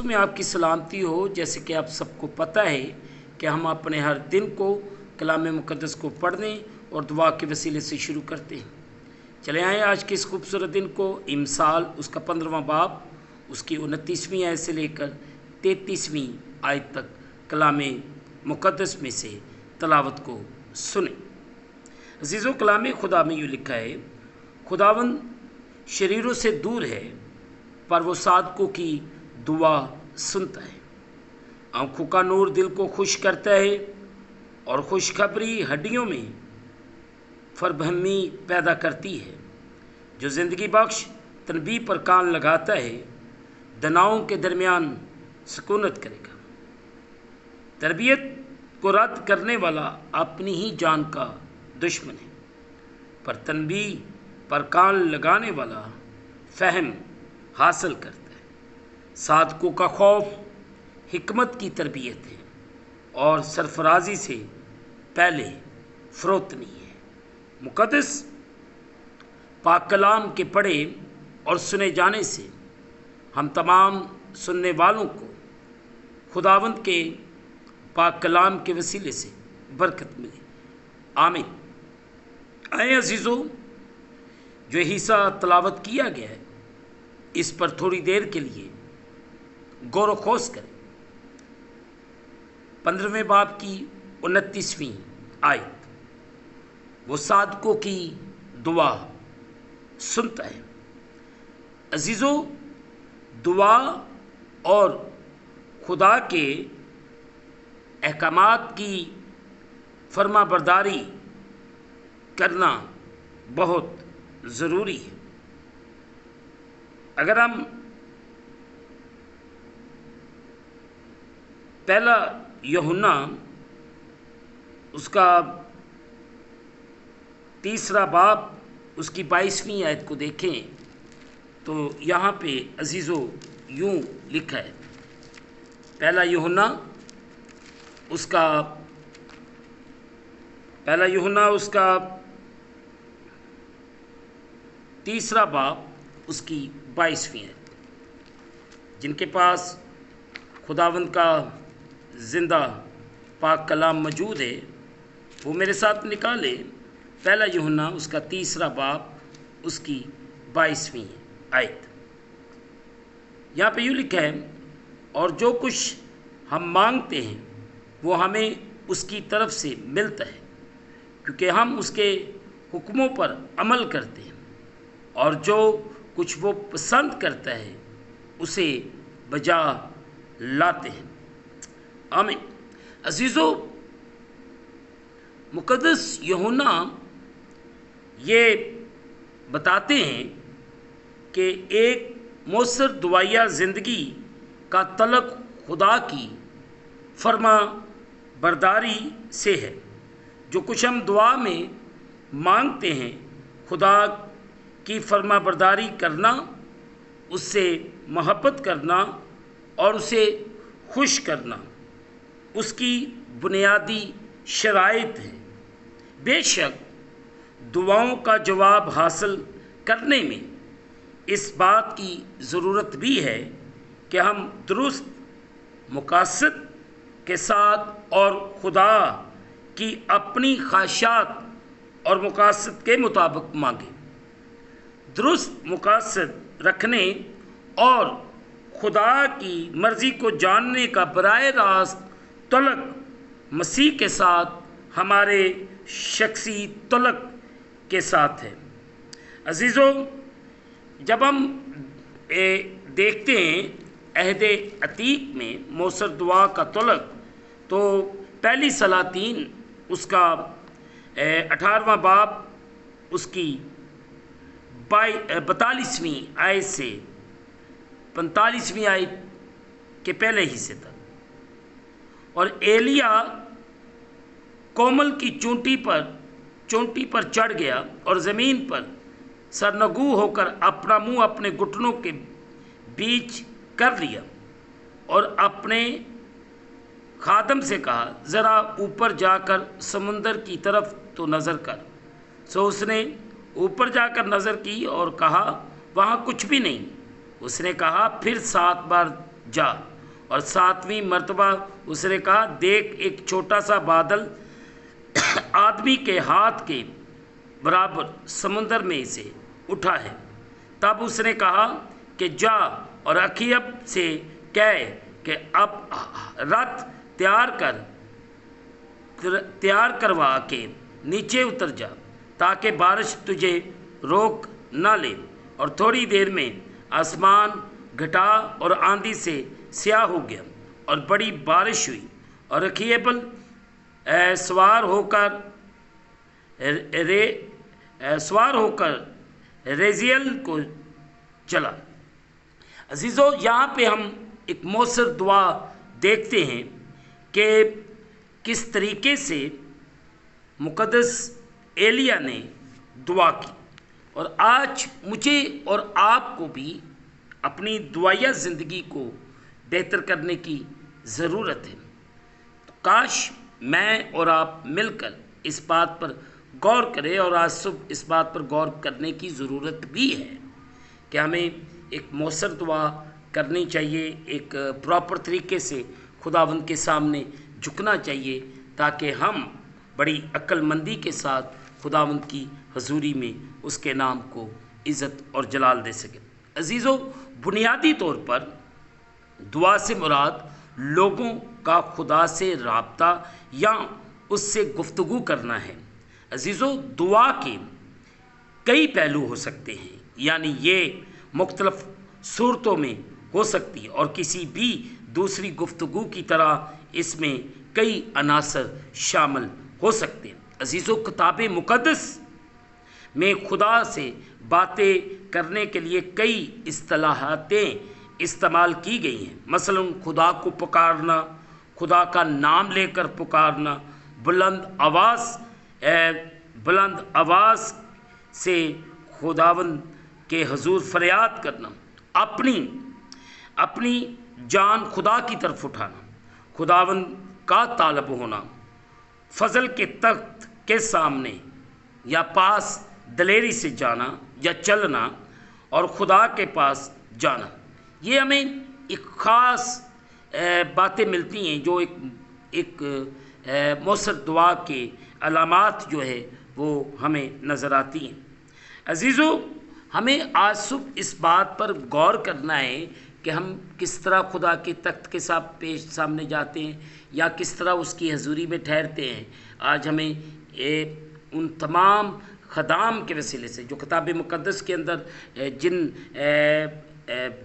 में आपकी सलामती हो। जैसे कि आप सबको पता है कि हम अपने हर दिन को कलाम मुक़द्दस को पढ़ने और दुआ के वसीले से शुरू करते हैं। चले आए आज के इस खूबसूरत दिन को इमसाल उसका 15वां बाब उसकी 29वीं आयत से लेकर 33वीं आयत तक कलाम मुक़द्दस में से तलावत को सुने। अज़ीज़ों, कलाम खुदा में यूँ लिखा है, खुदावंद शरीरों से दूर है पर वो सादकों की दुआ सुनता है। आँखों का नूर दिल को खुश करता है और खुशखबरी हड्डियों में फरबहमी पैदा करती है। जो ज़िंदगी बख्श तनबीह पर कान लगाता है, दनाओं के दरमियान सुकूनत करेगा। तरबियत को रद्द करने वाला अपनी ही जान का दुश्मन है, पर तनबीह पर कान लगाने वाला फ़हम हासिल करता है। सादकों का खौफ हिकमत की तरबियत है और सरफराजी से पहले फ़रोतनी है। मुक़द्दस पाक कलाम के पढ़े और सुने जाने से हम तमाम सुनने वालों को खुदावंद के पाक कलाम के वसीले से बरकत मिले। आमीन। आए अजीज़ों, जो हिस्सा तलावत किया गया है इस पर थोड़ी देर के लिए गौर खोज करें। 15वें बाब की 29वीं आयत, वो सादकों की दुआ सुनता है। अजीज़ों, दुआ और खुदा के अहकामात की फर्मा बरदारी करना बहुत ज़रूरी है। अगर हम पहला यूहन्ना उसका 3 बाब उसकी 22वीं आयत को देखें तो यहाँ पे अजीज़ों यूँ लिखा है। पहला यूहन्ना उसका 3 बाब उसकी 22वीं आयत। जिनके पास खुदावंद का ज़िंदा पाक कलाम मौजूद है वो मेरे साथ निकाले। पहला यूहन्ना उसका 3 बाब उसकी 22वीं आयत। यहाँ पे यूँ लिखा है, और जो कुछ हम मांगते हैं वो हमें उसकी तरफ से मिलता है, क्योंकि हम उसके हुक्मों पर अमल करते हैं, और जो कुछ वो पसंद करता है उसे बजा लाते हैं। आमीन। अजीज़ों, मुक़द्दस यूहन्ना ये बताते हैं कि एक मौसर दुआया ज़िंदगी का तलक खुदा की फर्मा बरदारी से है। जो कुछ हम दुआ में मांगते हैं, खुदा की फर्मा बरदारी करना, उससे मोहब्बत करना और उसे खुश करना उसकी बुनियादी शराइत है। बेशक दुआओं का जवाब हासिल करने में इस बात की ज़रूरत भी है कि हम दुरुस्त मकासद के साथ और खुदा की अपनी ख्वाहिशात और मकासद के मुताबिक मांगें। दुरुस्त मकासद रखने और खुदा की मर्ज़ी को जानने का बराह रास्त तलक मसीह के साथ हमारे शख्सी तलक के साथ है। अजीज़ों, जब हम देखते हैं अहदे अतीक में मौसर दुआ का तलक, तो पहली सलातीन उसका 18वां बाब उसकी 42वीं आयत से 45वीं आयत के पहले हिस्से तक, और एलिया कोमल की चोटी पर चढ़ गया और ज़मीन पर सरनगू होकर अपना मुंह अपने घुटनों के बीच कर लिया और अपने खादम से कहा, ज़रा ऊपर जाकर समुंदर की तरफ तो नज़र कर। सो उसने ऊपर जाकर नज़र की और कहा, वहाँ कुछ भी नहीं। उसने कहा, फिर 7 बार جا۔ اور 7ویں مرتبہ اس نے کہا دیکھ ایک چھوٹا سا بادل آدمی کے ہاتھ کے برابر سمندر میں سے اٹھا ہے۔ تب اس نے کہا کہ جا اور اخیب سے کہے کہ اب رتھ تیار کروا کے نیچے اتر جا تاکہ بارش تجھے روک نہ لے۔ اور تھوڑی دیر میں آسمان گھٹا اور آندھی سے سیاہ ہو گیا اور بڑی بارش ہوئی، اور اخیب سوار ہو کر ریزیل کو چلا۔ عزیزو، یہاں پہ ہم ایک مؤثر دعا دیکھتے ہیں کہ کس طریقے سے مقدس ایلیا نے دعا کی، اور آج مجھے اور آپ کو بھی اپنی دعائیہ زندگی کو بہتر کرنے کی ضرورت ہے۔ تو کاش میں اور آپ مل کر اس بات پر غور کریں، اور آج صبح اس بات پر غور کرنے کی ضرورت بھی ہے کہ ہمیں ایک مؤثر دعا کرنی چاہیے، ایک پراپر طریقے سے خداوند کے سامنے جھکنا چاہیے تاکہ ہم بڑی عقل مندی کے ساتھ خداوند کی حضوری میں اس کے نام کو عزت اور جلال دے سکیں۔ عزیزو، بنیادی طور پر دعا سے مراد لوگوں کا خدا سے رابطہ یا اس سے گفتگو کرنا ہے۔ عزیزو، دعا کے کئی پہلو ہو سکتے ہیں، یعنی یہ مختلف صورتوں میں ہو سکتی ہے، اور کسی بھی دوسری گفتگو کی طرح اس میں کئی عناصر شامل ہو سکتے ہیں۔ عزیزو، کتاب مقدس میں خدا سے باتیں کرنے کے لیے کئی اصطلاحاتیں استعمال کی گئی ہیں، مثلا خدا کو پکارنا، خدا کا نام لے کر پکارنا، بلند آواز سے خداوند کے حضور فریاد کرنا، اپنی جان خدا کی طرف اٹھانا، خداوند کا طالب ہونا، فضل کے تخت کے سامنے یا پاس دلیری سے جانا یا چلنا، اور خدا کے پاس جانا۔ یہ ہمیں ایک خاص باتیں ملتی ہیں جو ایک مؤثر دعا کے علامات جو ہے وہ ہمیں نظر آتی ہیں۔ عزیزو، ہمیں آج صبح اس بات پر غور کرنا ہے کہ ہم کس طرح خدا کے تخت کے سامنے جاتے ہیں یا کس طرح اس کی حضوری میں ٹھہرتے ہیں۔ آج ہمیں ان تمام خدام کے وسیلے سے جو کتاب مقدس کے اندر جن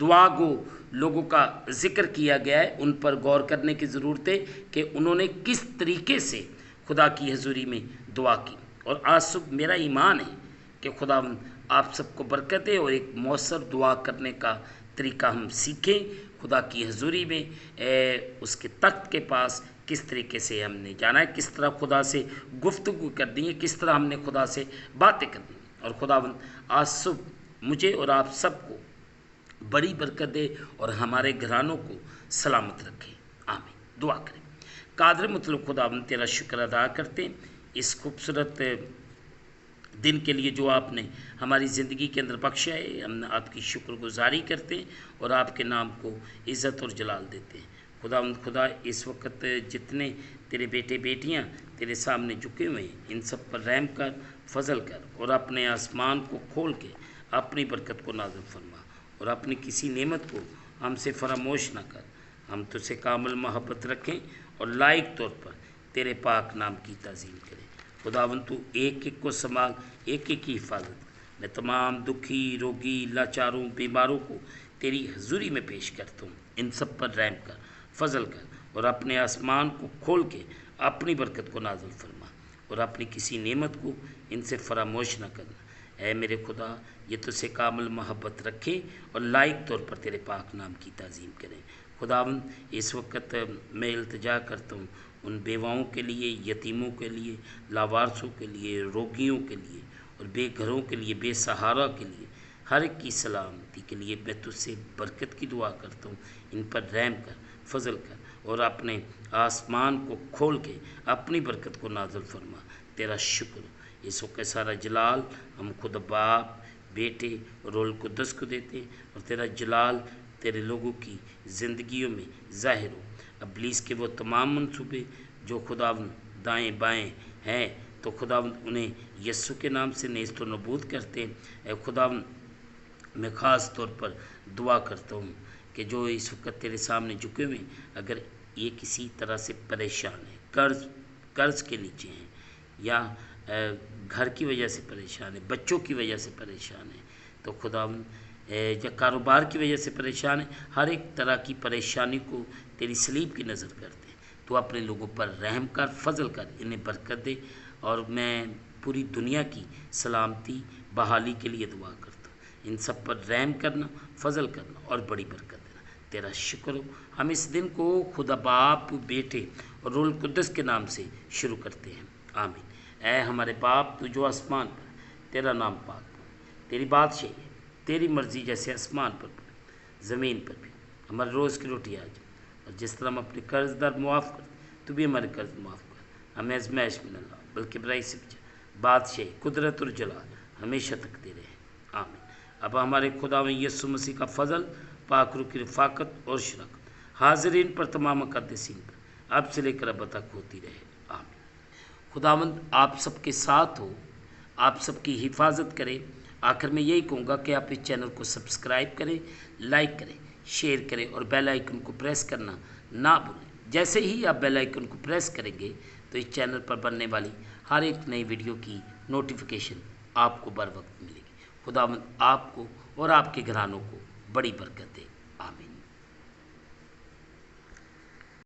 دعا گو لوگوں کا ذکر کیا گیا ہے ان پر غور کرنے کی ضرورت ہے کہ انہوں نے کس طریقے سے خدا کی حضوری میں دعا کی۔ اور آج صبح میرا ایمان ہے کہ خدا آپ سب کو برکت دے اور ایک مؤثر دعا کرنے کا طریقہ ہم سیکھیں، خدا کی حضوری میں اس کے تخت کے پاس کس طریقے سے ہم نے جانا ہے، کس طرح خدا سے گفتگو کرنی ہے، کس طرح ہم نے خدا سے باتیں کرنی ہیں۔ اور خداوند آج صبح مجھے اور آپ سب کو بڑی برکت دے اور ہمارے گھرانوں کو سلامت رکھے، آمین۔ دعا کریں۔ قادر مطلق خداوند، تیرا شکر ادا کرتے ہیں اس خوبصورت دن کے لیے جو آپ نے ہماری زندگی کے اندر بخشا ہے، ہم آپ کی شکر گزاری کرتے ہیں اور آپ کے نام کو عزت اور جلال دیتے ہیں۔ خدا اس وقت جتنے تیرے بیٹے بیٹیاں تیرے سامنے جھکے ہوئے ہیں ان سب پر رحم کر، فضل کر، اور اپنے آسمان کو کھول کے اپنی برکت کو نازل فرما، اور اپنی کسی نعمت کو ہم سے فراموش نہ کر۔ ہم تجھ سے کامل محبت رکھیں اور لائق طور پر تیرے پاک نام کی تعظیم کریں۔ خداوند تو ایک ایک کو سنبھال، ایک ایک کی حفاظت کر۔ میں تمام دکھی، روگی، لاچاروں، بیماروں کو تیری حضوری میں پیش کرتا ہوں، ان سب پر رحم کر، فضل کر، اور اپنے آسمان کو کھول کے اپنی برکت کو نازل فرما، اور اپنی کسی نعمت کو ان سے فراموش نہ کرنا۔ اے میرے خدا، یہ تجھ سے کامل محبت رکھے اور لائق طور پر تیرے پاک نام کی تعظیم کریں۔ خداوند، اس وقت میں التجا کرتا ہوں ان بیواؤں کے لیے، یتیموں کے لیے، لاوارثوں کے لیے، روگیوں کے لیے، اور بے گھروں کے لیے، بے سہارا کے لیے، ہر ایک کی سلامتی کے لیے میں تجھ سے برکت کی دعا کرتا ہوں۔ ان پر رحم کر، فضل کر، اور اپنے آسمان کو کھول کے اپنی برکت کو نازل فرما۔ تیرا شکر، اس وقت سارا جلال ہم خود باپ، بیٹے اور روح القدس کو دیتے ہیں، اور تیرا جلال तेरे लोगों की ज़िंदगियों में ज़ाहिर हो। इब्लीस के वो तमाम मंसूबे जो खुदावंद दाएं बाएं हैं, तो खुदावंद उन्हें यस्सु के नाम से नेस्त व नबूद करते हैं। ए खुदावंद, मैं ख़ास तौर पर दुआ करता हूँ कि जो इस वक्त तेरे सामने झुके हुए हैं, अगर ये किसी तरह से परेशान है, कर्ज के नीचे हैं, या घर की वजह से परेशान है, बच्चों की वजह से परेशान है, तो खुदावंद या कारोबार की वजह से परेशान है, हर एक तरह की परेशानी को तेरी सलीब की नज़र करते हैं। तो अपने लोगों पर रहम कर, फजल कर, इन्हें बरकत दे। और मैं पूरी दुनिया की सलामती बहाली के लिए दुआ करता हूँ। इन सब पर रहम करना, फजल करना और बड़ी बरकत देना। तेरा शुक्र हो। हम इस दिन को खुदा बाप, बेटे और रूह कुद्दस के नाम से शुरू करते हैं। आमीन। ऐ हमारे बाप, तू जो आसमान पर, तेरा नाम पाक हो, तेरी बादशाही है, तेरी मर्ज़ी जैसे आसमान पर ज़मीन पर भी। हमारे रोज़ की रोटी आज, और जिस तरह हम अपने कर्जदार मुआफ़ कर, तू भी हमारे कर्ज मुआफ़ कर। हमें आज़माइश में न ला, बल्कि बुराई से बचा। बादशाही, कुदरत और जलाल हमेशा तक दे रहे। आमीन। अब हमारे खुदा में यीशु मसीह का फ़ज़ल, पाक रूह की रफ़ाकत और शराकत हाज़रीन पर, तमाम मुक़द्दसीन पर अब से लेकर अब तक होती रहे। आमीन। खुदावंद आप सबके साथ हो, आप सबकी हिफाजत करे। आखिर में यही कहूँगा कि आप इस चैनल को सब्सक्राइब करें, लाइक करें, शेयर करें और बेल आइकन को प्रेस करना ना भूलें। जैसे ही आप बेल आइकन को प्रेस करेंगे तो इस चैनल पर बनने वाली हर एक नई वीडियो की नोटिफिकेशन आपको बर वक्त मिलेगी। खुदावंद आपको और आपके घरानों को बड़ी बरकत दे।